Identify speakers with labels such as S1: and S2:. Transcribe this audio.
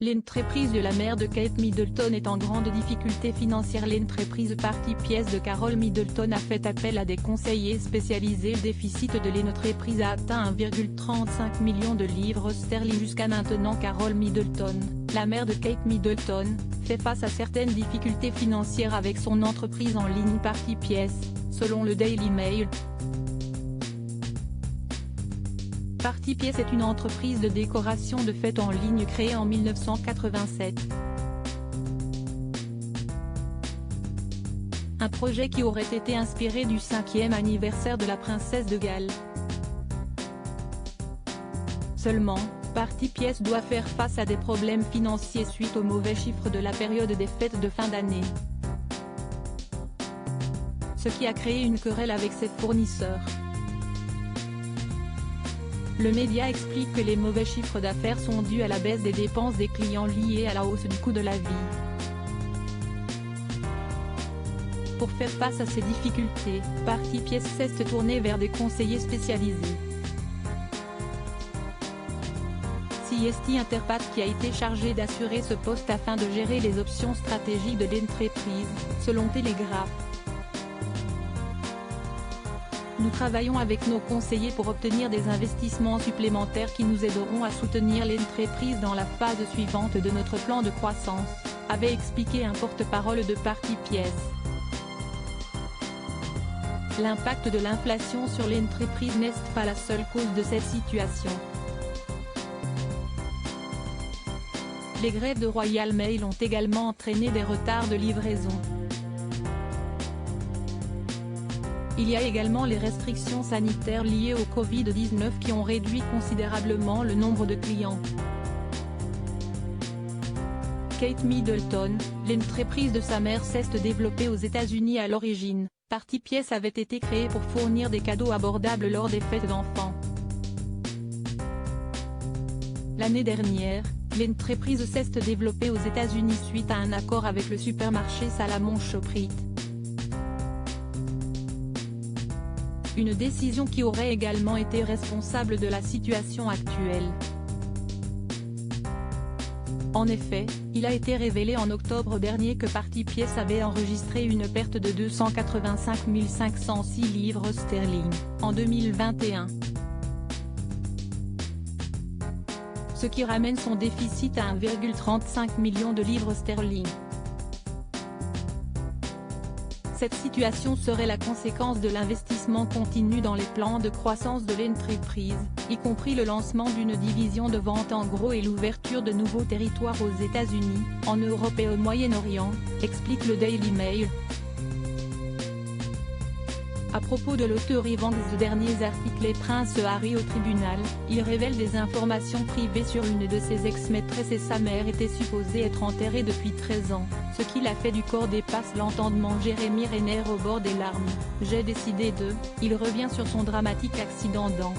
S1: L'entreprise de la mère de Kate Middleton est en grande difficulté financière. L'entreprise Party Pies de Carol Middleton a fait appel à des conseillers spécialisés. Le déficit de l'entreprise a atteint 1,35 million de livres sterling jusqu'à maintenant. Carol Middleton, la mère de Kate Middleton, fait face à certaines difficultés financières avec son entreprise en ligne Party Pies, selon le Daily Mail. Party Pies est une entreprise de décoration de fêtes en ligne créée en 1987. Un projet qui aurait été inspiré du 5e anniversaire de la princesse de Galles. Seulement, Party Pies doit faire face à des problèmes financiers suite aux mauvais chiffres de la période des fêtes de fin d'année. Ce qui a créé une querelle avec ses fournisseurs. Le média explique que les mauvais chiffres d'affaires sont dus à la baisse des dépenses des clients liées à la hausse du coût de la vie. Pour faire face à ces difficultés, Party Pies s'est tourné vers des conseillers spécialisés. CST Interpath qui a été chargé d'assurer ce poste afin de gérer les options stratégiques de l'entreprise, selon Telegraph. Nous travaillons avec nos conseillers pour obtenir des investissements supplémentaires qui nous aideront à soutenir l'entreprise dans la phase suivante de notre plan de croissance, avait expliqué un porte-parole de Party Pies. L'impact de l'inflation sur l'entreprise n'est pas la seule cause de cette situation. Les grèves de Royal Mail ont également entraîné des retards de livraison. Il y a également les restrictions sanitaires liées au Covid-19 qui ont réduit considérablement le nombre de clients. Kate Middleton, l'entreprise de sa mère s'est développée aux États-Unis à l'origine. Party Pies avait été créée pour fournir des cadeaux abordables lors des fêtes d'enfants. L'année dernière, l'entreprise s'est développée aux États-Unis suite à un accord avec le supermarché Salomon Shoprite. Une décision qui aurait également été responsable de la situation actuelle. En effet, il a été révélé en octobre dernier que Party Pies avait enregistré une perte de 285 506 livres sterling, en 2021. Ce qui ramène son déficit à 1,35 million de livres sterling. Cette situation serait la conséquence de l'investissement continu dans les plans de croissance de l'entreprise, y compris le lancement d'une division de vente en gros et l'ouverture de nouveaux territoires aux États-Unis, en Europe et au Moyen-Orient, explique le Daily Mail. À propos de l'auteur Evans, de derniers articles et Prince Harry au tribunal, il révèle des informations privées sur une de ses ex-maîtresses et sa mère était supposée être enterrée depuis 13 ans, ce qui l'a fait du corps dépasse l'entendement. Jeremy Renner au bord des larmes, j'ai décidé de, il revient sur son dramatique accident dans